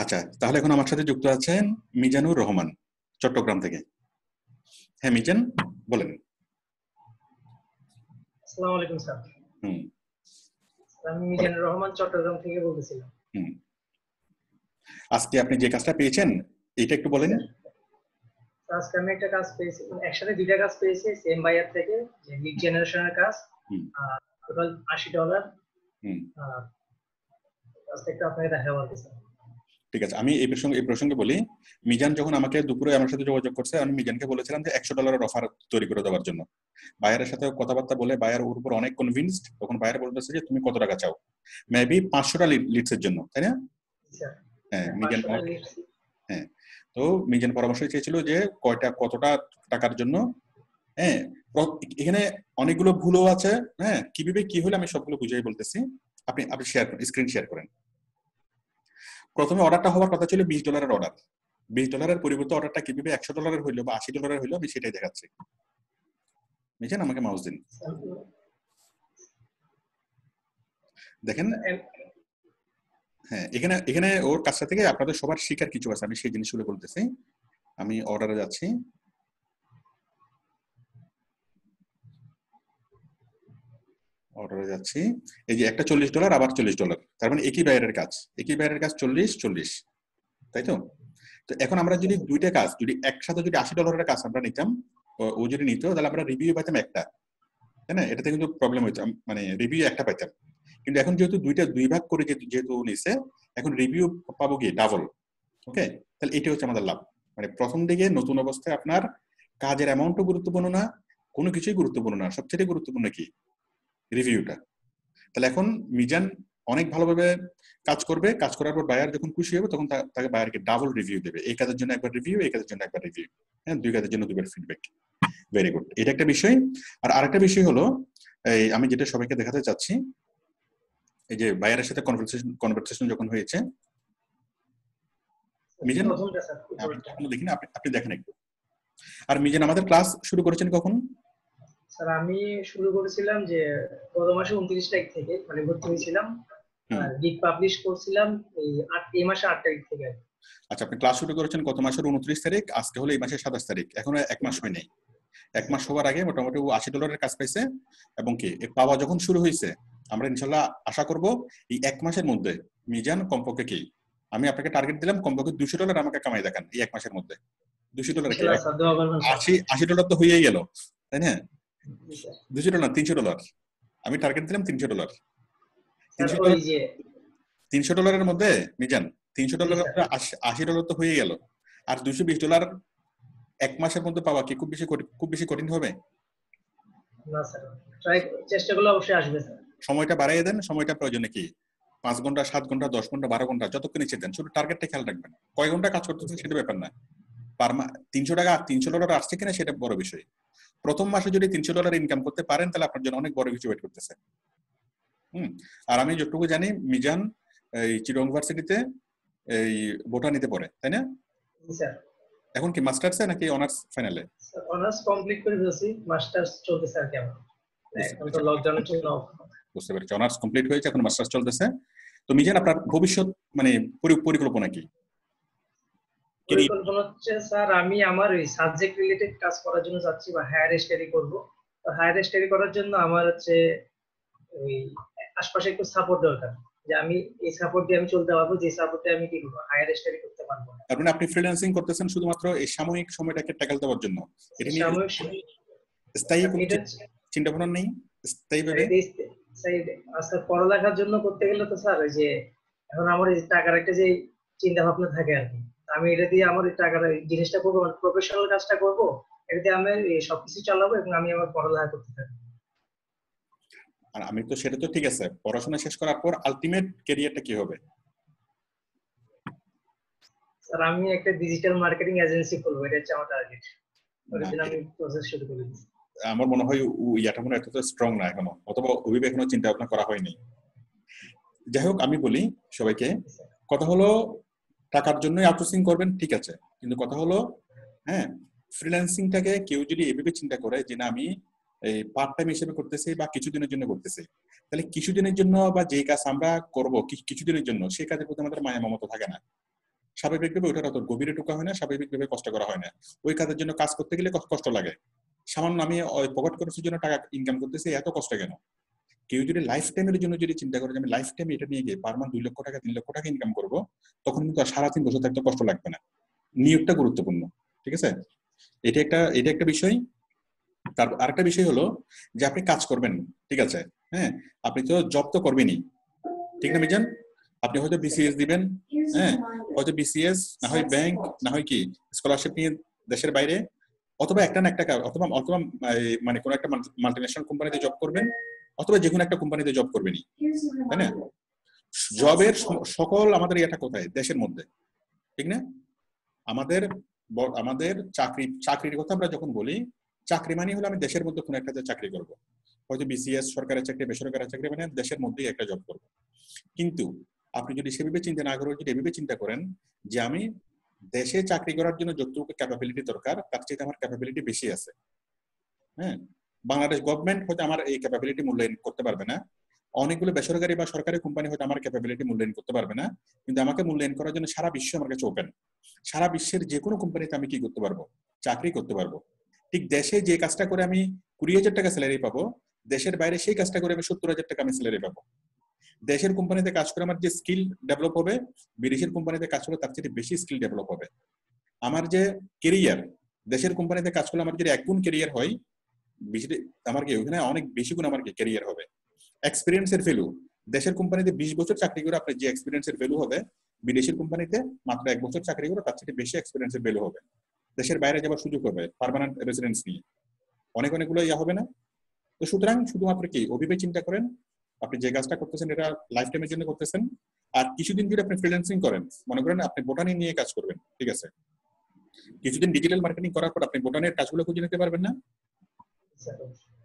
আচ্ছা, তাহলে এখন আমার সাথে যুক্ত আছেন মিজানুর রহমান, চট্টগ্রাম থেকে। হ্যাঁ মিজান, বলেন। আসসালামু আলাইকুম স্যার। হুম, আমি মিজানুর রহমান চট্টগ্রাম থেকে বলতেছিলাম। হুম। আজকে আপনি যে কাজটা পেয়েছেন এটা একটু বলেন। আজকে আমি একটা কাজ পেয়েছি, একসাথে দুইটা কাজ পেয়েছি সেম বায়ার থেকে, যে লিড জেনারেশনের কাজ। টোটাল $80। কাজটা একটু আপনাকে দেখাবো আর কি স্যার। ঠিক আছে, আমি এই প্রসঙ্গে বলি। মিজান যখন আমাকে দুপুরে আমার সাথে যোগাযোগ করছে, আমি মিজানকে বলেছিলাম যে $100 অফার তৈরি করে দেওয়ার জন্য। বায়ারের সাথে কথাবার্তা বলে বায়ার ওর উপর অনেক কনভিন্সড। তখন বায়ার বলতেছে যে তুমি কত টাকা চাও, মেবি 500টা লিডস এর জন্য, তাই না? হ্যাঁ মিজান, হ্যাঁ। তো মিজান পরামর্শ চেয়েছিল যে কতটা টাকার জন্য। হ্যাঁ, এখানে অনেকগুলো ভুলও আছে। হ্যাঁ, কিভাবে কি হলে আমি সবগুলো বুঝাই বলতেছি। আপনি শেয়ার করেন, স্ক্রিন শেয়ার করেন। প্রথমে অর্ডারটা হওয়ার কথা ছিল $20 অর্ডার। $20 পরিবর্তে অর্ডারটা কিভাবে $100 হইলো বা $80 হইলো, আমি সেটাই দেখাচ্ছি। বুঝছেন? আমাকে মাউস দিন, দেখেন। হ্যাঁ, এখানে ওর কাছটা থেকে আপনাদের সবার শিকার কিছু আছে, আমি সেই জিনিসগুলো বলতেছি। আমি অর্ডারে যাচ্ছি। অর্ডারে যাচ্ছি, এই যে একটা $40 আবার $40, তার মানে একই বাইরের কাজ 40, তাই তো? তো এখন আমরা যদি দুইটা কাজ, যদি একসাথে যদি $80 কাজ আমরা নিতাম, ও যদি নিত, তাহলে আমরা রিভিউ পাইতাম একটা, তাই না? এটাতে কিন্তু প্রবলেম হইতো, মানে রিভিউ একটা পাইতাম। কিন্তু এখন যেহেতু দুই ভাগ করে যেহেতু নিছে, এখন রিভিউ পাবো কি ডাবল। ওকে, তাহলে এটা হচ্ছে আমাদের লাভ। মানে প্রথম দিকে নতুন অবস্থায় আপনার কাজের অ্যামাউন্টও গুরুত্বপূর্ণ না, কোনো কিছুই গুরুত্বপূর্ণ না, সবচেয়ে গুরুত্বপূর্ণ কি রিভিউটা। তাহলে এখন মিজান অনেক ভালোভাবে কাজ করবে, কাজ করার পর বায়ার যখন খুশি হবে তখন তাকে বায়ারকে ডাবল রিভিউ দেবে। এই কাজের জন্য একবার রিভিউ, এই কাজের জন্য একবার রিভিউ। হ্যাঁ, দুই কাজের জন্য দুইবার ফিডব্যাক। ভেরি গুড, এটা একটা বিষয়। আর আরেকটা বিষয় হলো, এই আমি যেটা সবাইকে দেখাতে চাচ্ছি, এই যে বায়ারের সাথে কনভারসেশন যখন হয়েছে, মিজান আপনি দেখেন, আপনি দেখেন একটু। আর মিজান আমাদের ক্লাস শুরু করেছেন কখন? স্যার আমি শুরু করেছিলাম যে গত মাসে 29 তারিখ থেকে, মানে ভর্তি হয়েছিলাম, আর গিগ পাবলিশ করছিলাম এই মাসে 8 তারিখ থেকে। আচ্ছা, আপনি ক্লাস শুরু করেছেন গত মাসের 29 তারিখ, আজকে হলো এই মাসের 27 তারিখ, এখনো এক মাস হয়নি। এক মাস হওয়ার আগে মোটামুটি $80 কাজ পাইছে। এবং কি পাওয়া যখন শুরু হয়েছে, আমরা ইনশাল্লাহ আশা করব এই এক মাসের মধ্যে মিজান কমপক্ষে কি, আমি আপনাকে টার্গেট দিলাম কমপক্ষে $200 আমাকে কামাই দেখান এই এক মাসের মধ্যে। $200 কি, $80 তো হয়েই গেল, তাই না? $200 না, $300। আমি টার্গেট দিলাম $300। $300 মধ্যে মিজান $300 $80 তো হয়ে গেল। আর $220 এক মাসের মধ্যে পাওয়া কি খুব বেশি কঠিন হবে? না স্যার, ট্রাই চেষ্টা করলে অবশ্যই আসবে স্যার। সময়টা বাড়াইয়ে দেন। সময়টা প্রয়োজনে কি 5 ঘন্টা, 7 ঘন্টা, 10 ঘন্টা, 12 ঘন্টা, যতক্ষণ ইচ্ছে দেন, শুধু টার্গেটটা খেয়াল রাখবেন। কয় ঘন্টা কাজ করতেছেন সেটা ব্যাপার না, $300 আসছে কিনা সেটা বড় বিষয়। প্রথম মাসে যদি $300 ইনকাম করতে পারেন, তাহলে আপনার জন্য অনেক বড় কিছু ওয়েট করতেছে। আর আমি যতটুকু জানি মিজান এই চিটগং ইউনিভার্সিটিতে এই বোটানিতে পড়ে, তাই না? স্যার এখন কি মাস্টার্সে নাকি অনার্স ফাইনালে? অনার্স কমপ্লিট করে ফেলেছি, মাস্টার্স চলতেছে আর কি। এখন তো লকডাউনের জন্য বুঝতে পেরেছি, অনার্স কমপ্লিট হয়েছে, এখন মাস্টার্স চলতেছে। তো মিজান আপনার ভবিষ্যৎ মানে পরিকল্পনা কি? পরিকল্পনা হচ্ছে স্যার, আমি আমার ওই সাবজেক্ট রিলেটেড কাজ করার জন্য যাচ্ছি, বা হায়ার স্টাডি করব। তো হায়ার স্টাডি করার জন্য আমার হচ্ছে ওই আশপাশে একটু সাপোর্ট দরকার, যে আমি এই সাপোর্ট দিয়ে আমি চলতে পারবো, যে সাপোর্টে আমি কি করব, হায়ার স্টাডি করতে পারবো না। কারণ আপনি ফ্রিল্যান্সিং করতেছেন শুধুমাত্র এই সাময়িক সময়টাকে ট্যাকল দেওয়ার জন্য, এটা নিয়ে স্থায়ী কোনো চিন্তা ভাবনা নেই? স্থায়ীভাবে আচ্ছা, পড়ালেখার জন্য করতে গেলে তো স্যার ওই যে এখন আমার এই টাকার একটা যে চিন্তা ভাবনা থাকে আর কি, আমি এটা দিয়ে আমার এই টাকার জিনিসটা করবো, মানে প্রফেশনাল কাজটা করবো, এটা দিয়ে আমি সবকিছু চালাবো এবং আমি আমার পড়ালেখা করতে থাকবো। আর আমি তো সেটা তো ঠিক আছে, পড়াশোনা শেষ করার পর আলটিমেট ক্যারিয়ারটা কি হবে? স্যার আমি একটা ডিজিটাল মার্কেটিং এজেন্সি খুলবো, এটা হচ্ছে আমার টার্গেট। ওটার জন্য আমি প্রসেস শুরু করে দিয়েছি। আমার মনে হয় ইয়াটা মনে এতটা স্ট্রং না এখনো, অথবা ওইভাবে এখনো চিন্তা ভাবনা করা হয়নি। যাই হোক, আমি বলি সবাইকে, কথা হলো টাকার জন্যই আউটসোর্সিং করবেন, ঠিক আছে, কিন্তু কথা হলো হ্যাঁ, ফ্রিল্যান্সিংটাকে কেউ যদি এভাবে চিন্তা করে যে না আমি এই পার্ট টাইম হিসেবে করতেছি বা কিছুদিনের জন্য করতেছি, তাহলে কিছুদিনের জন্য বা যে কাজ আমরা করব কিছুদিনের জন্য, সেই কাজের প্রতি আমাদের মায়া মমতা থাকে না। স্বাভাবিকভাবে ওটার অত গভীরে ঢোকা হয় না, স্বাভাবিকভাবে কষ্ট করা হয় না। ওই কাজের জন্য কাজ করতে গেলে কষ্ট লাগে। সামান্য আমি ওই পকেট খরচের জন্য টাকা ইনকাম করতেছি, এত কষ্ট কেন? কেউ যদি লাইফ টাইমের জন্য যদি চিন্তা করে যে আমি লাইফ টাইম এটা নিয়ে গিয়ে পার মান্থ 2 লক্ষ টাকা 3 লক্ষ টাকা ইনকাম করবো, তখন কিন্তু আর সারাদিন বসে থাকতে কষ্ট লাগবে না। নিয়োগটা গুরুত্বপূর্ণ, ঠিক আছে? এটা একটা বিষয়। তার আরেকটা বিষয় হলো যে আপনি কাজ করবেন, ঠিক আছে, হ্যাঁ, আপনি তো জব তো করবেনই, ঠিক না মিজান? আপনি হয়তো বিসিএস দিবেন, হ্যাঁ, হয়তো বিসিএস, না হয় ব্যাংক, না হয় কি স্কলারশিপ নিয়ে দেশের বাইরে, অথবা একটা না একটা অথবা অথবা মানে কোনো একটা মাল্টিন্যাশনাল কোম্পানিতে জব করবেন, অথবা যে কোনো একটা কোম্পানিতে জব করবেনই, তাই না? জবের সকল আমাদের এটা কোথায়? দেশের মধ্যে, ঠিক না? আমাদের আমাদের চাকরির কথা আমরা যখন বলি, চাকরি মানে হলো আমি দেশের মধ্যে কোনো একটা চাকরি করব, হয়তো বিসিএস, সরকারি চাকরি, বেসরকারি চাকরি, মানে দেশের মধ্যেই একটা জব করব। কিন্তু আপনি যদি সেভাবে চিন্তা না করে যদি এভাবে চিন্তা করেন যে আমি দেশে চাকরি করার জন্য যতটুকু ক্যাপাবিলিটি দরকার তার চেয়ে আমার ক্যাপাবিলিটি বেশি আছে, হ্যাঁ, বাংলাদেশ গভর্নমেন্ট হয়তো আমার এই ক্যাপাবিলিটি মূল্যায়ন করতে পারবে না, অনেকগুলো বেসরকারি বা সরকারি কোম্পানি হয়তো আমার ক্যাপাবিলিটি মূল্যায়ন করতে পারবে না, কিন্তু আমাকে মূল্যায়ন করার জন্য সারা বিশ্ব আমার কাছে ওপেন। সারা বিশ্বের যে কোনো কোম্পানিতে আমি কি করতে পারবো? চাকরি করতে পারবো। ঠিক দেশে যে কাজটা করে আমি 20,000 টাকা স্যালারি পাবো, দেশের বাইরে সেই কাজটা করে আমি 70,000 টাকা আমি স্যালারি পাবো। দেশের কোম্পানিতে কাজ করে আমার যে স্কিল ডেভেলপ হবে, বিদেশের কোম্পানিতে কাজ করে তার চেয়ে বেশি স্কিল ডেভেলপ হবে। আমার যে কেরিয়ার, দেশের কোম্পানিতে কাজ করলে আমার যদি 1 গুণ কেরিয়ার হয়, আমার কি ওখানে অনেক বেশি গুণ আমার কি কেরিয়ার হবে। এক্সপিরিয়েন্সের ভ্যালু, দেশের কোম্পানিতে 20 বছর চাকরি করে আপনার যে এক্সপিরিয়েন্সের ভ্যালু হবে, বিদেশের কোম্পানিতে মাত্র 1 বছর চাকরি করে তার চেয়ে বেশি এক্সপিরিয়েন্সের ভ্যালু হবে। দেশের বাইরে যাওয়ার সুযোগ হবে পার্মানেন্ট রেসিডেন্স নিয়ে, অনেকগুলো ইয়া হবে না? তো সুতরাং শুধুমাত্র কি ওভাবে চিন্তা করেন, আপনি যে কাজটা করতেছেন এটা লাইফ টাইমের জন্য করতেছেন, আর কিছুদিন যদি আপনি ফ্রিল্যান্সিং করেন, মনে করেন আপনি বোটানি নিয়ে কাজ করবেন, ঠিক আছে, কিছুদিন ডিজিটাল মার্কেটিং করার পর আপনি বোটানের কাজগুলো খুঁজে নিতে পারবেন না?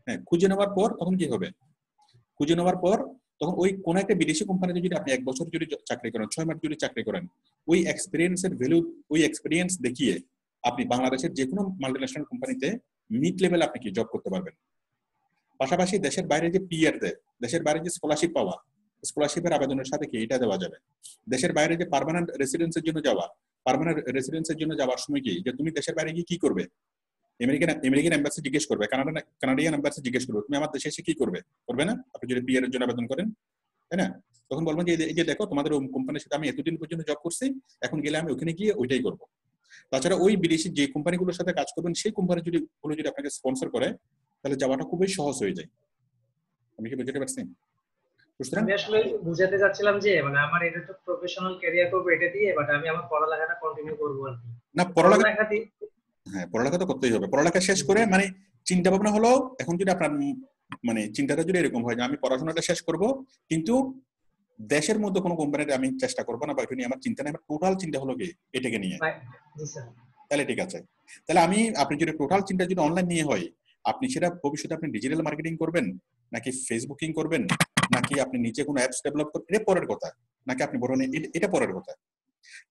হ্যাঁ, খুঁজে নেওয়ার পর তখন কি হবে? খুঁজে নেওয়ার পর তখন ওই কোন একটা বিদেশি কোম্পানিতে যদি আপনি 1 বছর যদি চাকরি করেন, 6 মাস যদি চাকরি করেন, ওই এক্সপিরিয়েন্সের ভ্যালু, ওই এক্সপিরিয়েন্স দেখিয়ে আপনি বাংলাদেশের যে কোনো মাল্টিন্যাশনাল কোম্পানিতে মিড লেভেল আপনি কি জব করতে পারবেন। পাশাপাশি দেশের বাইরে যে পিআর দেয়, দেশের বাইরে যে স্কলারশিপ পাওয়া, স্কলারশিপের আবেদনের সাথে কি এটা দেওয়া যাবে। দেশের বাইরে যে পার্মানেন্ট রেসিডেন্সের জন্য যাওয়া, পার্মানেন্ট রেসিডেন্সের জন্য যাওয়ার সময় কি যে তুমি দেশের বাইরে গিয়ে কি করবে, আমেরিকান এম্বাসি জিজ্ঞেস করবে, কানাডিয়ান এম্বাসি জিজ্ঞেস করবে তুমি আমার দেশে এসে কি করবে, করবে না? আপনি যদি পিআর এর জন্য আবেদন করেন, তাই না? তখন বলবেন যে এই যে দেখো তোমাদের কোম্পানির সাথে আমি এতদিন পর্যন্ত জব করছি, এখন গেলে আমি ওখানে গিয়ে ওইটাই করব। তাছাড়া ওই বিদেশি যে কোম্পানিগুলোর সাথে কাজ করবেন সেই কোম্পানি যদি আপনাকে স্পন্সর করে, তাহলে যাওয়াটা খুবই সহজ হয়ে যায়। আমি কি বুঝতে পারছি? আমি আসলে বুঝাতে চাচ্ছিলাম যে মানে আমার এটা তো প্রফেশনাল ক্যারিয়ার করব এটা দিয়ে, বাট আমি আমার পড়ালেখাটা কন্টিনিউ করব আর কি। না, পড়ালেখা, হ্যাঁ পড়ালেখা তো করতেই হবে। পড়ালেখা শেষ করে মানে চিন্তা ভাবনা হলো, এখন যদি আপনার মানে চিন্তাটা যদি এরকম হয় যে আমি পড়াশোনাটা শেষ করব, কিন্তু দেশের মধ্যে কোনো কোম্পানিতে আমি চেষ্টা করবো না বা এটা নিয়ে আমার চিন্তা নেই, আমার টোটাল চিন্তা হলো কি এটাকে নিয়ে, তাহলে ঠিক আছে। তাহলে আপনি যদি টোটাল চিন্তা যদি অনলাইন নিয়ে হয়, আপনি সেটা ভবিষ্যতে আপনি ডিজিটাল মার্কেটিং করবেন, নাকি ফেসবুকিং করবেন, নাকি আপনি নিচে কোনো অ্যাপস ডেভেলপ করবেন, এটা পরের কথা, নাকি আপনি বড় এটা পরের কথা।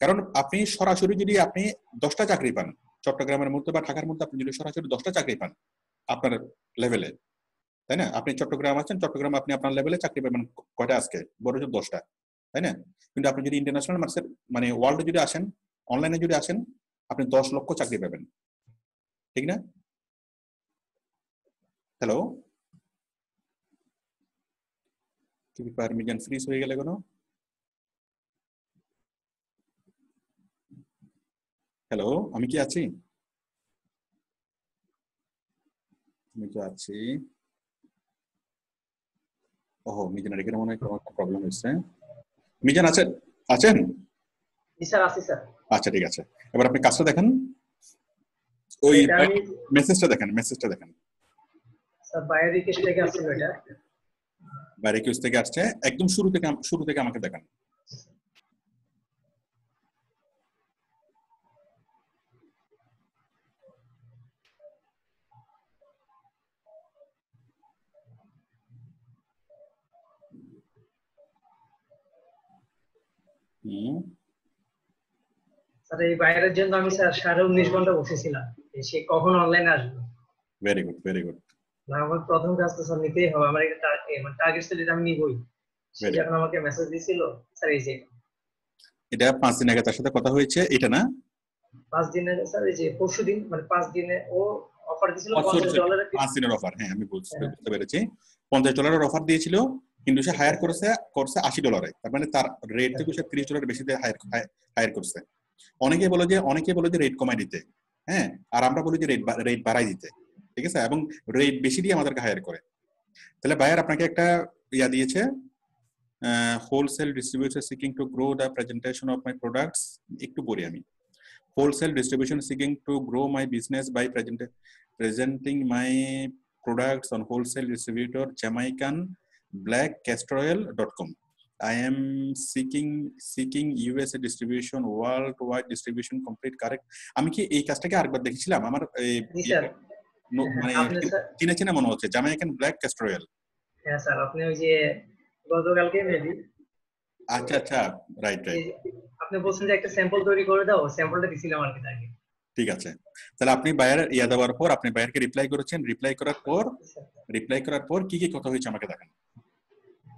কারণ আপনি সরাসরি যদি আপনি 10টা চাকরি পান চট্টগ্রামের মধ্যে বা ঢাকার মধ্যে, আপনি যদি সরাসরি 10টা চাকরি পান আপনার লেভেলে, তাই না? আপনি চট্টগ্রাম আছেন, চট্টগ্রাম আপনি আপনার লেভেলে চাকরি পাবেন কয়টা আজকে, বড় জোর 10টা, তাই না? কিন্তু আপনি যদি ইন্টারন্যাশনাল মার্কেট মানে ওয়ার্ল্ডে যদি আসেন, অনলাইনে যদি আসেন, আপনি 10 লক্ষ চাকরি পাবেন, ঠিক না? হ্যালো, কি ব্যাপার মিজান, ফ্রিজ হয়ে গেলে কেন? হ্যালো, আমি কি আছি? আমি তো আছি। ওহো, মিজানের এখানে মনে হয় কোনো একটা প্রবলেম হচ্ছে। মিজান আছেন? আছেন? জি স্যার, আছি স্যার। আচ্ছা ঠিক আছে, এবার আপনি কাজটা দেখেন, ওই মেসেজটা দেখেন, মেসেজটা দেখেন। স্যার বাইরে রিকোয়েস্ট থেকে আসছিল এটা, বাইরে রিকোয়েস্ট থেকে আসছে, একদম শুরু থেকে আমাকে দেখান। স্যার এই বাইরের জন্য আমি স্যার 19.5 ঘন্টা বসেছিলাম, সে কখন অনলাইনে আসবে। Very good, very good. না, আমার প্রথম কাজ তো স্যার নিতেই হবে, আমার এটা টার্গেট সেট আমি নিবই। সে ভেরি যখন আমাকে মেসেজ দিছিল, স্যার এই যে এটা 5 দিন আগে তার সাথে কথা হয়েছে, এটা না? 5 দিনের স্যার, এই যে পরশুদিন, মানে 5 দিনে ও অফার দিছিল $50 5 দিনের অফার, হ্যাঁ আমি বুঝতে পেরেছি। $50 অফার দিয়েছিল, কিন্তু সে হায়ার করছে $80। তার মানে তার রেট থেকে সে $30 বেশি দিয়ে হায়ার করছে। অনেকে বলে যে রেট কমাই দিতে, হ্যাঁ, আর আমরা বলি যে রেট বাড়াই দিতে, ঠিক আছে, এবং রেট বেশি দিয়ে আমাদেরকে হায়ার করে। তাহলে বায়ার আপনাকে একটা ইয়া দিয়েছে, wholesale distributor seeking to grow the presentation of my products. একটু পড়ি আমি। Wholesale distribution seeking to grow my business by presenting my products on wholesale distributor JamaicanBlackCastorOil.com. I am seeking USA distribution, worldwide distribution, complete correct. আমি কি এই কাজটাকে আরেকবার দেখেছিলাম? আমার মানে চিনা মনে হচ্ছে, জামাইকান ব্ল্যাক ক্যাস্টর অয়েল। হ্যাঁ স্যার, আপনি ওই যে গতকালকে মেবি, আচ্ছা রাইট। আপনি বলছেন যে একটা স্যাম্পল তৈরি করে দাও, স্যাম্পলটা দিছিলাম আর কি আগে। ঠিক আছে, তাহলে আপনি বায়ার ইয়া দেওয়ার পর আপনি বায়ারকে রিপ্লাই করেছেন, রিপ্লাই করার পর কি কি কথা হয়েছে আমাকে দেখান,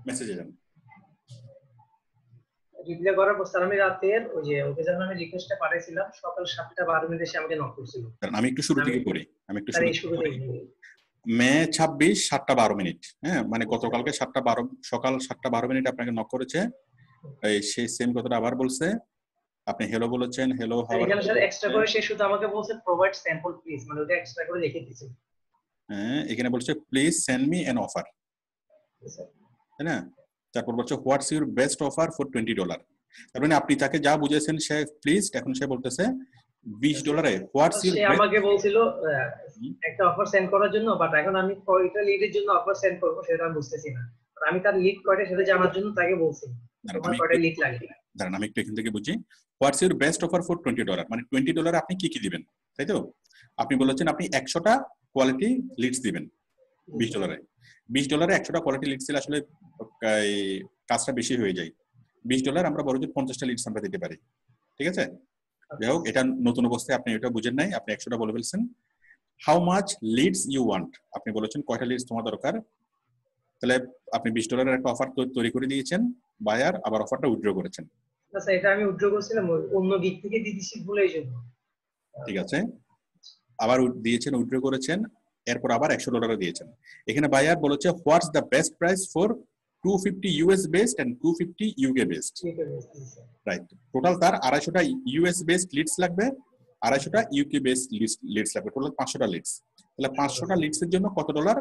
মেসেজে যান। রিপ্লাই করার পর স্যার আমি রাতের ওই যে ওকে যখন আমি রিকোয়েস্টটা পাঠিয়েছিলাম, সকাল 7:12 এসে আমাকে নক করছিল। আমি একটু শুরু থেকে পড়ি, মে 26 7:12, হ্যাঁ, মানে গতকালকে 7:12 সকাল 7:12 আপনাকে নক করেছে। এই সেই সেম কথাটা আবার বলছে, আপনি হ্যালো বলেছেন, hello how are you. Sir extra করে সে শুধু আমাকে বলছে প্রোভাইড স্যাম্পল প্লিজ, মানে ওটা এক্সট্রা করে লিখে দিয়েছে। হ্যাঁ, এখানে বলছে please send me an offer, তাই না? তারপর বলছে what's your best offer for $20। তার মানে আপনি তাকে যা বুঝেছেন সে প্লিজ, এখন সে বলতেছে $20 হোয়াটস ইউর। সে আমাকে বলছিল একটা অফার সেন্ড করার জন্য, বাট এখন আমি কয়টা লিডের জন্য অফার সেন্ড করব সেটা আমি বুঝতেছি না। আমি তার লিড কয়টা সেটা জানার জন্য তাকে বলছি তোমার কয়টা লিড লাগে। দাঁড়ান আমি একটু এখান থেকে বুঝি। What's your best offer for $20, মানে $20 আপনি কি কি দিবেন, তাই তো? আপনি বলেছেন আপনি 100টা কোয়ালিটি লিডস দিবেন $20। $20 100টা কোয়ালিটি লিডস দিলে আসলে কাজটা বেশি হয়ে যায়। $20 আমরা বড় জোর 50টা লিডস আমরা দিতে পারি, ঠিক আছে? যাই হোক, এটা নতুন অবস্থায় আপনি এটা বুঝেন নাই, আপনি 100টা বলে ফেলছেন। How much leads you want, আপনি বলেছেন কয়টা লিডস তোমার দরকার। তাহলে আপনি $20 একটা অফার তৈরি করে দিয়েছেন, বায়ার আবার অফারটা উইথড্র করেছেন। আচ্ছা, এটা আমি উইথড্র করেছিলাম অন্য দিক থেকে দিয়ে দিছি ভুলেই জন্য। ঠিক আছে, আবার দিয়েছেন, উইথড্র করেছেন, এরপর আবার $100 দিয়েছেন। এখানে বায়ার বলেছে what's the best price for 250 US based and 250 UK based, right? Total তার 250টা US বেসড লিডস লাগবে, 250টা UK বেসড লিডস লাগবে, টোটাল 500টা লিডস। তাহলে 500টা লিডস এর জন্য কত ডলার?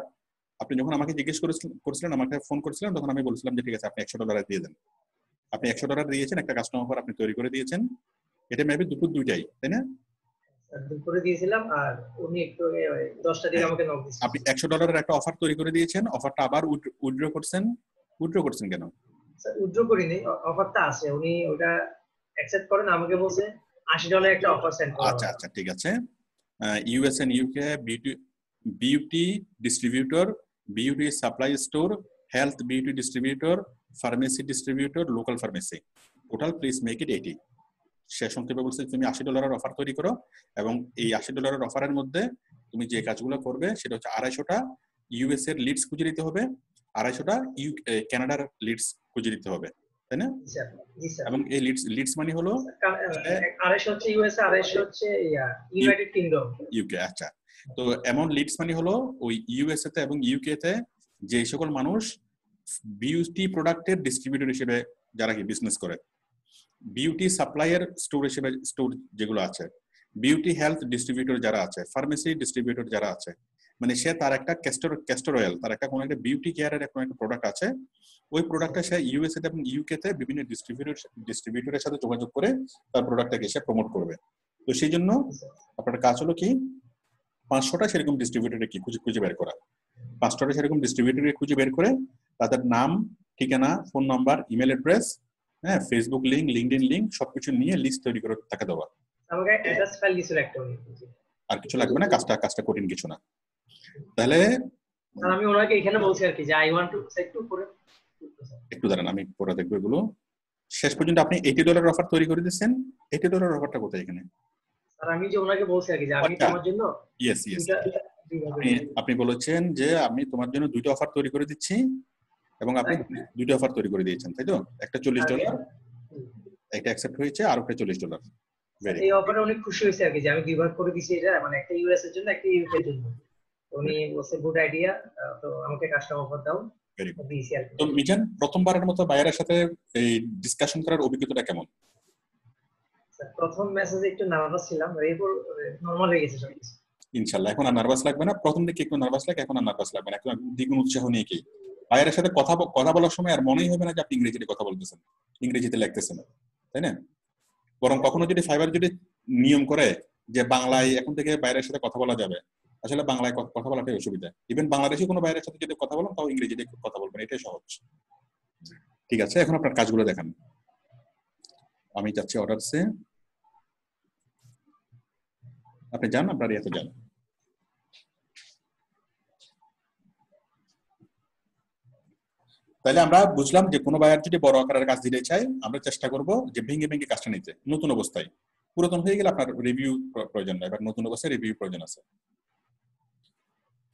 আপনি যখন আমাকে জিজ্ঞেস করেছিলেন, আমাকে ফোন করেছিলেন, তখন আমি বলছিলাম যে ঠিক আছে আপনি $100 দিয়ে দেন। আপনি $100 দিয়েছেন, একটা কাস্টমার অফার আপনি তৈরি করে দিয়েছেন। এটা মেবি দুপুর 2টায়, তাই না? দুপুরে দিয়েছিলাম, আর উনি একটু 10টা দিকে আমাকে নক দিয়েছেন। আপনি $100 একটা অফার তৈরি করে দিয়েছেন, অফারটা আবার উইথড্র করছেন। উইথড্র করছেন কেন? স্যার উইথড্র করিনি, অফারটা আছে, উনি ওটা অ্যাকসেপ্ট করেন, আমাকে বলছে $80 একটা অফার সেন্ড করুন। আচ্ছা ঠিক আছে। US and UK beauty distributor, beauty supply store, health beauty distributor, pharmacy distributor, local pharmacy, total please make it 80। সে সংক্ষেপে বলছে তুমি $80 অফার তৈরি করো, এবং এই $80 অফারের মধ্যে তুমি যে কাজগুলো করবে সেটা হচ্ছে 250টা US এর লিডস খুঁজে দিতে হবে, 250টা কানাডার লিডস খুঁজে দিতে হবে, তাই না? এবং এই লিডস মানে হলো 250 হচ্ছে ইউএসএ, 250 হচ্ছে ইউনাইটেড কিংডম, ইউকে। আচ্ছা, তো এমন লিডস মানে হলো ওই ইউএসএ তে এবং ইউকে তে যে সকল মানুষ বিউটি প্রোডাক্টের ডিস্ট্রিবিউটর হিসেবে যারা কি বিজনেস করে, বিউটি সাপ্লায়ার স্টোর হিসেবে স্টোর যেগুলো আছে, বিউটি হেলথ ডিস্ট্রিবিউটর যারা আছে, ফার্মেসি ডিস্ট্রিবিউটর যারা আছে, মানে সে তার একটা ক্যাস্টর অয়েল, তার একটা কোনো একটা বিউটি কেয়ারের কোনো একটা প্রোডাক্ট আছে, ওই প্রোডাক্টটা সে ইউএসএ এবং ইউকে তে বিভিন্ন ডিস্ট্রিবিউটরের সাথে যোগাযোগ করে তার প্রোডাক্টটাকে সে প্রমোট করবে। তো সেই জন্য আপনার কাজ হলো কি 500টা সেরকম ডিস্ট্রিবিউটরে কি খুঁজে বের করা, 500টা সেরকম ডিস্ট্রিবিউটরে খুঁজে বের করে তাদের নাম, ঠিকানা, ফোন নাম্বার, ইমেল অ্যাড্রেস, হ্যাঁ, ফেসবুক লিংক, লিংকডইন লিংক সবকিছু নিয়ে লিস্ট তৈরি করে তাকে দেওয়া। আমাকে অ্যাড্রেস ফাইল দিছিল একটা, আর কিছু লাগবে না, কাজটা কঠিন কিছু না। তাহলে আমি ওনাকে এখানে বলছি আর কি যে I want to set to করে একটু দাঁড়ান, আমি পরে দেখবো এগুলো। শেষ পর্যন্ত আপনি $80 অফার তৈরি করে দিয়েছেন। $80 অফারটা কোথায় এখানে? স্যার আমি যে ওনাকে বলছি আর কি যে আমি তোমার জন্য ইয়েস আপনি বলেছেন যে আমি তোমার জন্য 2টা অফার তৈরি করে দিচ্ছি, এবং আপনি 2টা অফার তৈরি করে দিয়েছেন, তাই তো? একটা $40 একটা অ্যাকসেপ্ট হয়েছে আর একটা $40। ভেরি এই অফারে অনেক খুশি হয়েছে আর কি, যে আমি 2 ভাগ করে দিছি এটা, মানে একটা ইউএস এর জন্য একটা ইউকে এর জন্য। উনি বলছে গুড আইডিয়া, তো আমাকে কাস্টমার অফার দাও, ভেরি গুড। দিয়েছি আর কি। তো মিজান, প্রথমবারের মতো বায়ারের সাথে এই ডিসকাশন করার অভিজ্ঞতাটা কেমন? প্রথম মেসেজে একটু নার্ভাস ছিলাম, এরপর নরমাল হয়ে গেছে সবকিছু। ইনশাআল্লাহ এখন আর নার্ভাস লাগবে না। প্রথম দিকে একটু নার্ভাস লাগে, এখন আর নার্ভাস লাগবে না। এখন দ্বিগুণ উৎসাহ নিয়ে কি বায়ারের সাথে কথা বলার সময় আর মনেই হবে না যে আপনি ইংরেজিতে কথা বলতেছেন, ইংরেজিতে লিখতেছেন, তাই না? বরং কখনো যদি ফাইবার যদি নিয়ম করে যে বাংলায় এখন থেকে বাইরের সাথে কথা বলা যাবে, আসলে বাংলায় কথা বলাটাই অসুবিধা। ইভেন বাংলাদেশি কোনো বাইরের সাথে যদি কথা বলেন তাও ইংরেজিতে কথা বলবেন, এটাই সহজ। ঠিক আছে, এখন আপনার কাজগুলো দেখান। আমি যাচ্ছি অর্ডারসে, আপনি যান, আপনার ইয়াতে যান। তাহলে আমরা বুঝলাম যে কোনো বায়ার যদি বড় আকারের কাজ দিতে চাই, আমরা চেষ্টা করব যে ভেঙে ভেঙে কাজটা নিতে, নতুন অবস্থায়। পুরাতন হয়ে গেলে আপনার রিভিউ প্রয়োজন নাই, এবার নতুন অবস্থায় রিভিউ প্রয়োজন আছে।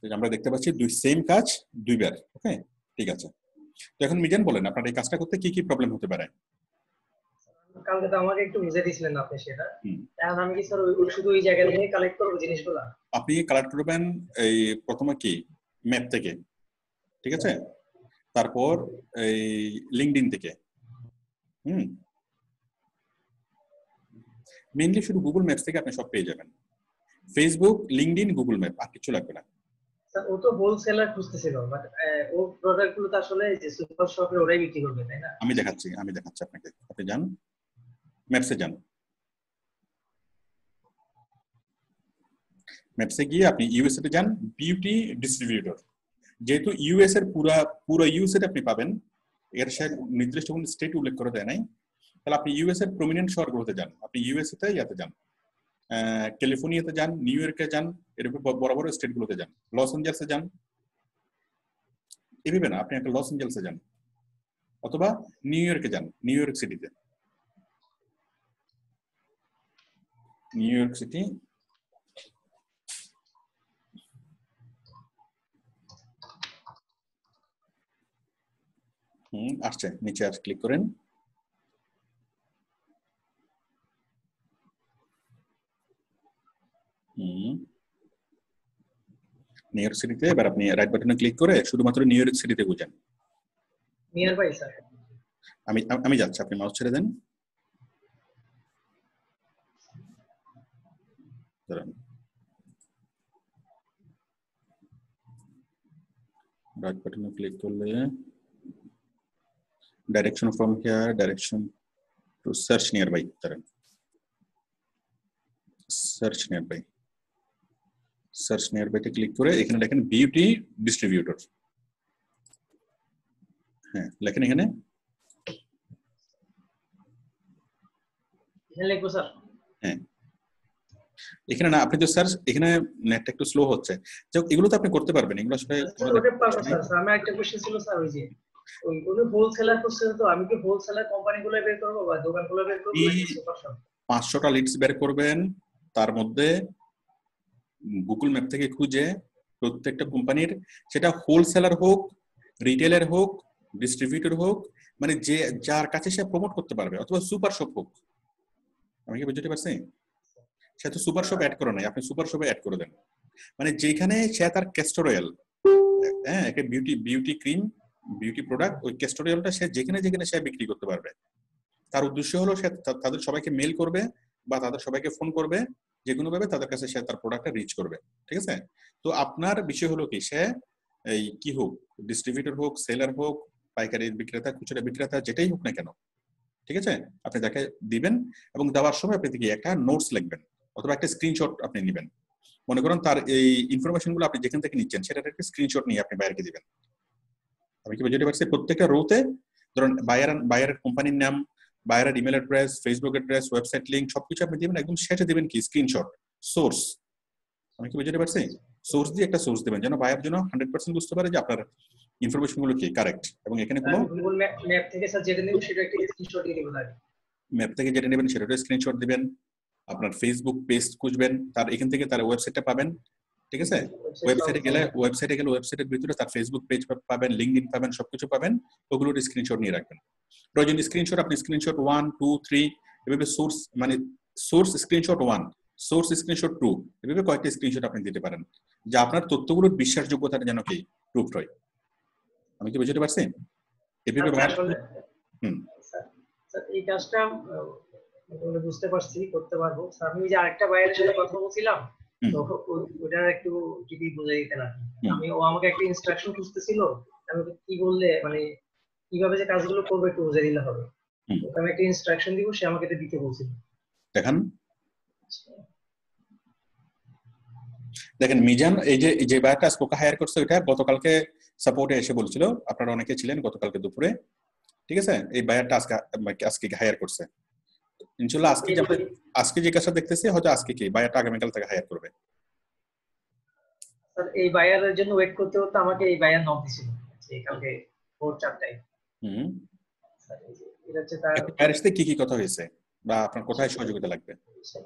আমরা দেখতে পাচ্ছি সেম কাজ দুইবার। ওকে, ঠিক আছে। তো এখন মিজান বলেন আপনার এই কাজটা করতে কি কি প্রবলেম হতে পারে? কালকে তো আমাকে একটু বুঝিয়ে দিয়েছিলেন আপনি সেটা, এখন আমি কি স্যার শুধু ওই জায়গা থেকে কালেক্ট করবো জিনিসগুলো? আপনি কালেক্ট করবেন এই প্রথমে কি ম্যাপ থেকে, ঠিক আছে, তারপর এই লিঙ্কডইন থেকে, মেইনলি শুধু গুগল ম্যাপস থেকে আপনি সব পেয়ে যাবেন। ফেসবুক, লিঙ্কডইন, গুগল ম্যাপ, আর কিছু লাগবে না। স্যার ও তো হোলসেলার খুঁজতেছিল, বাট ও প্রোডাক্ট গুলো তো আসলে যে সুপার শপে ওরাই বিক্রি করবে, তাই না? আমি দেখাচ্ছি আপনাকে। আপনি যান ম্যাপসে, যান ম্যাপসে গিয়ে আপনি ইউএসএ তে যান, বিউটি ডিস্ট্রিবিউটর। যেহেতু ইউএস এর পুরো ইউএসএ আপনি পাবেন, এর সাথে নির্দিষ্ট কোনো স্টেট উল্লেখ করে দেয় নাই, তাহলে আপনি ইউএস এর প্রমিনেন্ট শহরগুলোতে যান। আপনি ইউএসএ তে ইয়াতে যান, ক্যালিফোর্নিয়াতে যান, নিউ ইয়র্কে যান, এরকম বড় বড় স্টেট গুলোতে যান, লস এঞ্জেলসে যান। এভাবে না, আপনি একটা লস এঞ্জেলসে যান অথবা নিউ ইয়র্কে যান, নিউ ইয়র্ক সিটিতে, নিউ ইয়র্ক সিটি। আসছে, নিচে আর ক্লিক করেন। নিউ ইয়র্ক সিটিতে এবার আপনি রাইট বাটনে ক্লিক করে শুধুমাত্র নিউ ইয়র্ক সিটিতে বুঝেন। Nearby sir. আমি যাচ্ছি, আপনি মাউস ছেড়ে দেন। রাইট বাটনে ক্লিক করলে direction from here, direction to search nearby, search nearby, search near বাইতে ক্লিক করে এখানে দেখেন বিউটি ডিস্ট্রিবিউটর। হ্যাঁ, লেখেন এখানে, লিখবো স্যার? হ্যাঁ, এখানে না, আপনি তো সার্চ, এখানে নেটটা একটু স্লো হচ্ছে, এগুলো তো আপনি করতে পারবেন, এগুলো আসলে স্যার। আমি একটা কোশ্চেন ছিল স্যার, ওই যে ওই হোলসেলার করছে, তো আমি কি হোলসেলার কোম্পানিগুলো বের করব বা দোকানগুলো বের করব নাকি সুপার শপ? 500টা লিডস বের করবেন, তার মধ্যে গুগল ম্যাপ থেকে খুঁজে প্রত্যেকটা কোম্পানির, সেটা হোলসেলার হোক, রিটেলার হোক, ডিস্ট্রিবিউটর হোক, মানে যে যার কাছে সে প্রমোট করতে পারবে, অথবা সুপার শপ হোক। আমি কি বুঝতে পারছি? সে তো সুপার শপ অ্যাড করে নাই, আপনি সুপার শপে অ্যাড করে দেন। মানে যেখানে সে তার ক্যাস্টর অয়েল, হ্যাঁ, একটা বিউটি ক্রিম, বিউটি প্রোডাক্ট, ওই ক্যাস্টর অয়েলটা সে যেখানে যেখানে সে বিক্রি করতে পারবে, তার উদ্দেশ্য হলো সে তাদের সবাইকে মেল করবে বা তাদের সবাইকে ফোন করবে, যে কোনো ভাবে তাদের কাছে সে তার প্রোডাক্টটা রিচ করবে। ঠিক আছে? তো আপনার বিষয় হলো কি, সে এই কি হোক, ডিস্ট্রিবিউটর হোক, সেলার হোক, পাইকারি বিক্রেতা, খুচরা বিক্রেতা, যেটাই হোক না কেন, ঠিক আছে, আপনি তাকে দিবেন এবং দেওয়ার সময় আপনি কি একটা নোটস লিখবেন অথবা একটা স্ক্রিনশট আপনি নেবেন। মনে করেন তার এই ইনফরমেশনগুলো আপনি যেখান থেকে নিচ্ছেন সেটার একটা স্ক্রিনশট নিয়ে আপনি বাইরকে দিবেন। আমি কি বুঝতে পারছি? প্রত্যেকটা রোতে ধরুন বায়ারের কোম্পানির নাম, বায়ারের email address, Facebook address, website link সবকিছু আপনি দিবেন, একদম শেষে দিবেন কি স্ক্রিনশট, সোর্স। আমি কি বুঝতে পারছি? সোর্স দিয়ে একটা সোর্স দিবেন, যেন বায়ার জন্য 100% বুঝতে পারে যে আপনার ইনফরমেশন গুলো কি কারেক্ট। এবং এখানে কোনো গুগল ম্যাপ থেকে স্যার যেটা নেব সেটা একটা স্ক্রিনশট দিয়ে দেব, ম্যাপ থেকে যেটা নেবেন সেটা স্ক্রিনশট দিবেন। আপনার ফেসবুক পেজ খুঁজবেন, তার এখান থেকে তার ওয়েবসাইটটা পাবেন, ঠিক আছে? ওয়েবসাইটে গেলে ওয়েবসাইটের ভিতরে তার ফেসবুক পেজ পাবেন, লিঙ্কডইন পাবেন, সবকিছু পাবেন। ওগুলোর স্ক্রিনশট নিয়ে রাখবেন। প্রয়োজন স্ক্রিনশট আপনি স্ক্রিনশট 1 2 3 এভাবে সোর্স মানে সোর্স স্ক্রিনশট 1, সোর্স স্ক্রিনশট 2 এভাবে কয়েকটা স্ক্রিনশট আপনি দিতে পারেন, যা আপনার তথ্যগুলোর বিশ্বাসযোগ্যতাটা যেন কি প্রুফ হয়। আমি কি বুঝতে পারছি? এভাবে আসলে স্যার এই কাজটা বুঝতে পারছি, করতে পারবো স্যার। আমি যে আরেকটা বাইরের সাথে কথা বলছিলাম, তো ওটার একটু যদি বুঝাই দিতেন আর কি। ও আমাকে একটা ইনস্ট্রাকশন খুঁজতেছিল, আমি কি বললে মানে কিভাবে যে কাজগুলো করবো একটু বুঝাই দিলে হবে। আমি একটা ইনস্ট্রাকশন দিব, সে আমাকে এটা দিতে বলছিল। দেখেন মিজান, এই যে বায়ারটা স্পোকা হায়ার করছে, ওটা গতকালকে সাপোর্টে এসে বলছিল, আপনারা অনেকে ছিলেন গতকালকে দুপুরে। ঠিক আছে, এই বায়ারটা আজকে হায়ার করছে ইনশাআল্লাহ। আজকে যে কাজটা দেখতেছি, হয়তো আজকে কি বায়ারটা আগামীকাল থেকে হায়ার করবে। স্যার এই বায়ারের জন্য ওয়েট করতে করতে আমাকে এই বায়ার নক দিছিল কালকে ভোর 4টায়। স্যার এটা হচ্ছে তার বায়ারের সাথে কি কথা হয়েছে বা আপনার কোথায় সহযোগিতা লাগবে?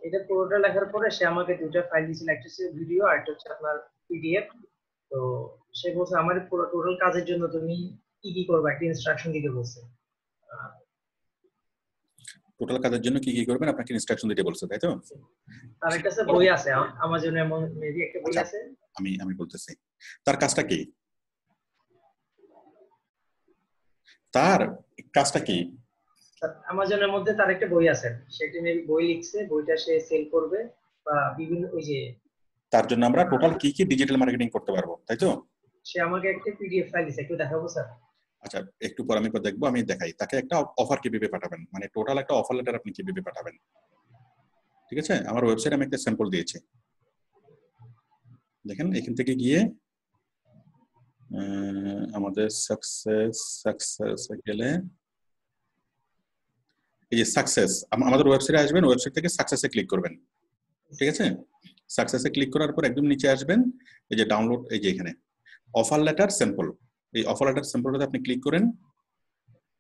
এটা পুরোটা লেখার পরে সে আমাকে দুটো ফাইল দিয়েছিল, একটা হচ্ছে ভিডিও আর একটা হচ্ছে আপনার পিডিএফ। তো সে বলছে আমার পুরো টোটাল কাজের জন্য তুমি কি করবে একটা ইনস্ট্রাকশন দিতে বলছে। টোটাল কাজের জন্য কি করবেন আপনাকে ইনস্ট্রাকশন দিতে বলছে, তাই তো? তার একটা বই আছে আমাজনে, মেবি একটা বই আছে। আমি বলতেছি তার কাজটা কি, তার কাজটা কি। আমাজনের মধ্যে তার একটা বই আছে, সেটা মেবি বই লিখছে, বইটা সে সেল করবে বা বিভিন্ন ওই যে, তার জন্য আমরা টোটাল কি ডিজিটাল মার্কেটিং করতে পারবো, তাই তো? সে আমাকে একটা পিডিএফ ফাইল দিয়েছে, একটু দেখাবো স্যার? আচ্ছা, একটু পর আমি দেখবো, আমি দেখাই তাকে একটা অফার কিভাবে পাঠাবেন, মানে টোটাল একটা অফার লেটার আপনি কিভাবে পাঠাবেন। ঠিক আছে, আমার ওয়েবসাইটে আমি একটা স্যাম্পল দিয়েছি, দেখেন এখান থেকে গিয়ে আমাদের সাকসেস গেলে এই যে সাকসেস, আমাদের ওয়েবসাইটে আসবেন, ওয়েবসাইট থেকে সাকসেসে ক্লিক করবেন। ঠিক আছে, সাকসেসে ক্লিক করার পর একদম নিচে আসবেন, এই যে ডাউনলোড, এই যে এখানে অফার লেটার স্যাম্পল, এই অফার লেটার স্যাম্পলটাতে আপনি ক্লিক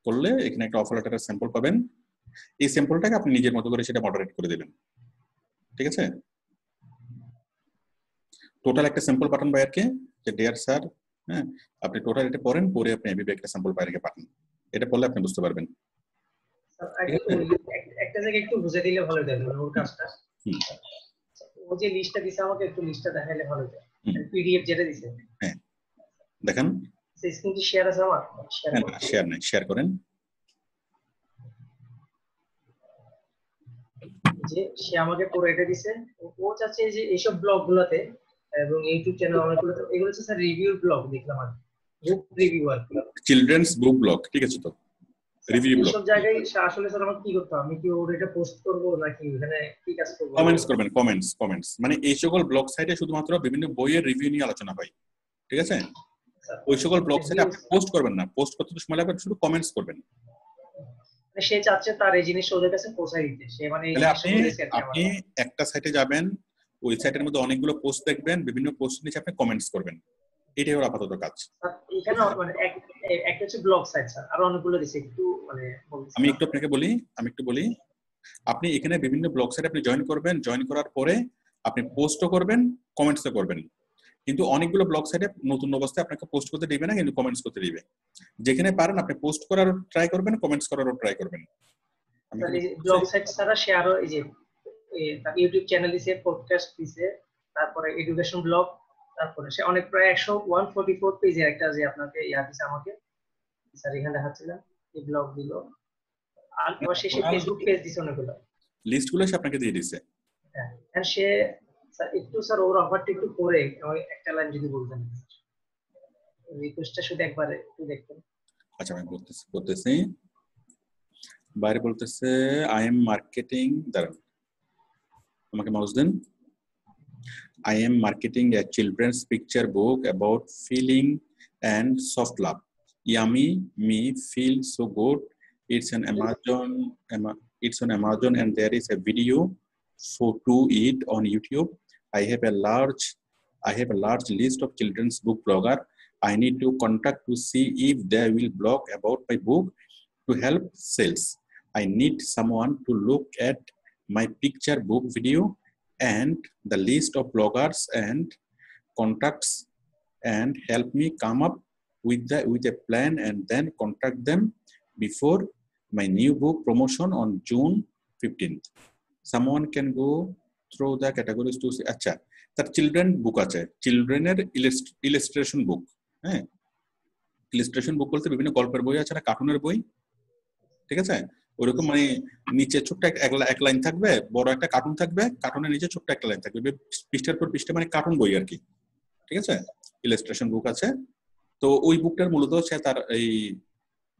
করলে এখানে একটা অফার লেটারের স্যাম্পল পাবেন। এই স্যাম্পলটাকে আপনি নিজের মতো করে সেটা মডারেট করে দেবেন। ঠিক আছে, টোটাল একটা স্যাম্পল পাঠান বায়ারকে, যে ডিয়ার স্যার, হ্যাঁ আপনি টোটাল এটা পড়েন, পরে আপনি এভাবে একটা স্যাম্পল বায়ারকে পাঠান। এটা পড়লে আপনি বুঝতে পারবেন। একটা জায়গায় একটু বুঝে দিলে ভালো হয় ওর কাজটা। ও যে লিস্টটা দিছে আমাকে, একটু লিস্টটা দেখাইলে ভালো হয়, পিডিএফ যেটা দিছে। হ্যাঁ দেখেন, সেই স্ক্রিনটি শেয়ার আছে আমার, শেয়ার নাই, শেয়ার করেন। যে সে আমাকে পুরো এটা দিছে। ও চাচ্ছে যে এইসব ব্লগগুলোতে এবং ইউটিউব চ্যানেল অনেকগুলোতে, এগুলো হচ্ছে স্যার রিভিউ ব্লগ দেখলাম আর বুক রিভিউ আর চিলড্রেন্স বুক ব্লগ। ঠিক আছে, তো রিভিউ ব্লগ সব জায়গায় আসলে স্যার আমার কি করতে হবে? আমি কি ওর এটা পোস্ট করব নাকি এখানে কি কাজ করব? কমেন্টস করবেন, কমেন্টস মানে এই সকল ব্লগ সাইটে শুধুমাত্র বিভিন্ন বইয়ের রিভিউ নিয়ে আলোচনা হয়। ঠিক আছে, ওই সকল ব্লগ সাইটে আপনি পোস্ট করবেন না, পোস্ট করতে তো সময় লাগবে, শুধু কমেন্টস করবেন। সে চাচ্ছে তার এই জিনিস ওদের কাছে পৌঁছায় দিতে, সে মানে আপনি একটা সাইটে যাবেন, ওই সাইটের মধ্যে অনেকগুলো পোস্ট দেখবেন, বিভিন্ন পোস্ট নিচে আপনি কমেন্টস করবেন, এটাই ওর আপাতত কাজ। এখানে মানে একটা হচ্ছে ব্লগ সাইট স্যার, আর অনেকগুলো দিছে, একটু মানে আমি একটু বলি, আপনি এখানে বিভিন্ন ব্লগ সাইটে আপনি জয়েন করবেন, জয়েন করার পরে আপনি পোস্টও করবেন, কমেন্টসও করবেন, কিন্তু অনেকগুলো ব্লগ সাইটে নতুন অবস্থায় আপনাকে পোস্ট করতে দিবে না, কিন্তু কমেন্টস করতে দিবে। যেখানে পারেন আপনি পোস্ট করারও ট্রাই করবেন, কমেন্টস করারও ট্রাই করবেন। ব্লগ সাইট ছাড়া সে আরো এই যে তার ইউটিউব চ্যানেল দিছে, পডকাস্ট দিছে, তারপরে এডুকেশন ব্লগ, তারপরে সে অনেক প্রায় 144 পেজের একটা যে আপনাকে দিছে আমাকে স্যার, এখানে দেখাচ্ছিলাম এই ব্লগ দিল, আর আবার শেষে ফেসবুক পেজ দিছে অনেকগুলো, লিস্টগুলো সে আপনাকে দিয়ে দিয়েছে। হ্যাঁ, আর সে স্যার একটু স্যার ওর অফারটা একটু করে একটা লাইন যদি বলতেন, রিকোয়েস্টটা শুধু একবার একটু দেখতেন। আচ্ছা, আমি বলতেছি বাইরে বলতেছে আই এম মার্কেটিং, দাঁড়ান আমাকে মাউস দেন। I am marketing a children's picture book about feeling and soft love. Yummy me feel so good. It's on Amazon and there is a video to it on YouTube. I have a large list of children's book blogger. I need to contact to see if they will blog about my book to help sales. I need someone to look at my picture book video and the list of bloggers and contacts and help me come up with a plan and then contact them before my new book promotion on June 15th. Someone can go through the categories to see. আচ্ছা, তার children বুক আছে, চিলড্রেনের illustration বুক। হ্যাঁ, illustration বুক বলতে বিভিন্ন গল্পের বই আছে না, কার্টুনের বই, ঠিক আছে? ওরকম মানে নিচে ছোট্ট এক লাইন থাকবে, বড় একটা কার্টুন থাকবে, কার্টুনের নিচে ছোট্ট একটা লাইন থাকবে, পৃষ্ঠার পর পৃষ্ঠা, মানে কার্টুন বই আর কি, ঠিক আছে? ইলাস্ট্রেশন বুক আছে। তো ওই বুকটার মূলত সে তার এই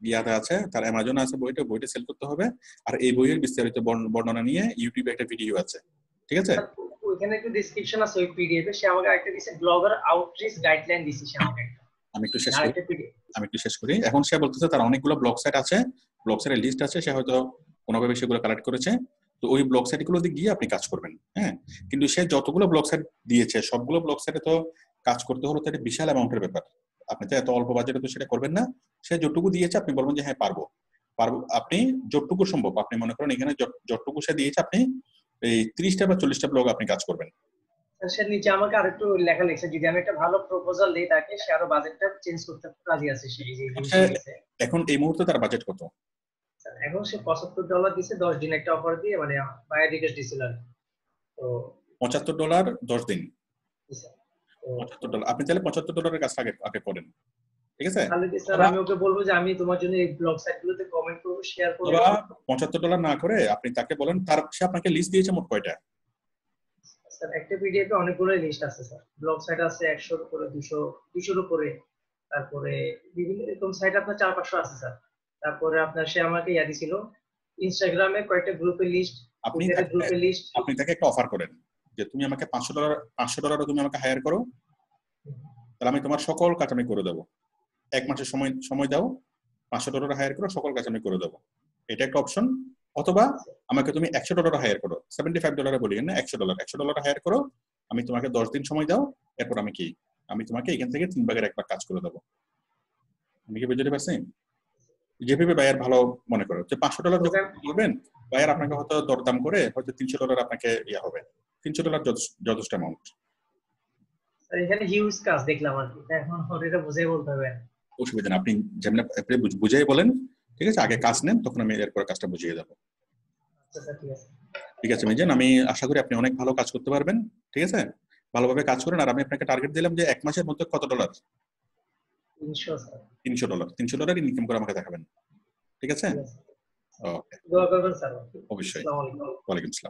ইয়াতে আছে, তার অ্যামাজনে আছে বইটা সেল করতে হবে। আর এই বইয়ের বিস্তারিত বর্ণনা নিয়ে ইউটিউবে একটা ভিডিও আছে, ঠিক আছে? ওইখানে একটু ডেসক্রিপশন আছে ওই পিডিএফ এ। সে আমাকে একটা দিছে ব্লগার আউটরিচ গাইডলাইন দিছে সে আমাকে একটা। আমি একটু শেষ করি। এখন সে বলতেছে তার অনেকগুলো ব্লগ সাইট আছে, ব্লগ সাইটের লিস্ট আছে, সে হয়তো কোনোভাবে সেগুলো কালেক্ট করেছে। তো ওই ব্লগ সাইটগুলোতে গিয়ে আপনি কাজ করবেন। হ্যাঁ, কিন্তু সে যতগুলো ব্লগ সাইট দিয়েছে সবগুলো ব্লগ সাইটে তো কাজ করতে হলো, তো এটা বিশাল অ্যামাউন্টের ব্যাপার। আপনি তো এত অল্প বাজেটে তো সেটা করবেন না। সে যতটুকু দিয়েছে আপনি বলবেন যে হ্যাঁ পারবো। আপনি যতটুকু সম্ভব, আপনি মনে করেন এখানে যতটুকু সে দিয়েছে আপনি এই 30টা বা 40টা ব্লগ আপনি কাজ করবেন। সে নিচে আমাকে আরেকটু লেখা লিখছে, যদি আমি একটা ভালো প্রপোজাল দিই তাকে, সে আরো বাজেটটা চেঞ্জ করতে রাজি আছে। এখন এই মুহূর্তে তার বাজেট কত? এখন সে $75 দিছে 10 দিন একটা অফার দিয়ে, মানে বায়ার রিকোয়েস্ট দিছিল। তো $75 10 দিন। $75 আপনি তাহলে $75 কাজ আগে করেন, ঠিক আছে? তাহলে স্যার আমি ওকে বলবো যে আমি তোমার জন্য এই ব্লগ সাইটগুলোতে কমেন্ট করব, শেয়ার করব। $75 না করে আপনি তাকে বলেন, তার সে আপনাকে লিস্ট দিয়েছে মোট কয়টা? স্যার একটা পিডিএফ এ অনেকগুলো লিস্ট আছে স্যার। ব্লগ সাইট আছে 100 এর উপরে, 200 এর উপরে, তারপরে বিভিন্ন রকম সাইট আপনার 400-500 আছে স্যার। তারপরে আপনার সে আমাকে ইয়া দিছিল ইনস্টাগ্রামে কয়েকটা গ্রুপের লিস্ট, আপনি তাকে একটা অফার করেন যে তুমি আমাকে $500 তুমি আমাকে হায়ার করো, তাহলে আমি তোমার সকল কাজ আমি করে দেবো। 1 মাসের সময় দাও, $500 হায়ার করো, সকল কাজ আমি করে দেবো। এটা একটা অপশন। অথবা আমাকে তুমি $100 হায়ার করো, $75 বলি না, $100 হায়ার করো, আমি তোমাকে 10 দিন সময় দাও, এরপর আমি তোমাকে এখান থেকে 3 ভাগের 1 ভাগ কাজ করে দেবো। আমি কি বুঝতে পারছি? যেভাবে বায়ার ভালো মনে করো যে $500 যখন বলবেন, বায়ার আপনাকে হয়তো দরদাম করে হয়তো $300 আপনাকে ইয়া হবে। $300 যথেষ্ট অ্যামাউন্ট। এখানে হিউজ কাজ দেখলাম আর কি, এখন এটা বুঝাই বলতে হবে। অসুবিধা না, আপনি যেমন বুঝিয়ে বলেন, ঠিক আছে? আগে কাজ নেন, তখন আমি এরপর কাজটা বুঝিয়ে দেবো। ঠিক আছে মিজান, আমি আশা করি আপনি অনেক ভালো কাজ করতে পারবেন, ঠিক আছে? ভালোভাবে কাজ করেন। আর আমি আপনাকে টার্গেট দিলাম যে 1 মাসের মধ্যে কত ডলার? $300 ইনকাম করে আমাকে দেখাবেন, ঠিক আছে? ওকে, দোয়া করবেন স্যার। অবশ্যই। ওয়ালাইকুম আসসালাম।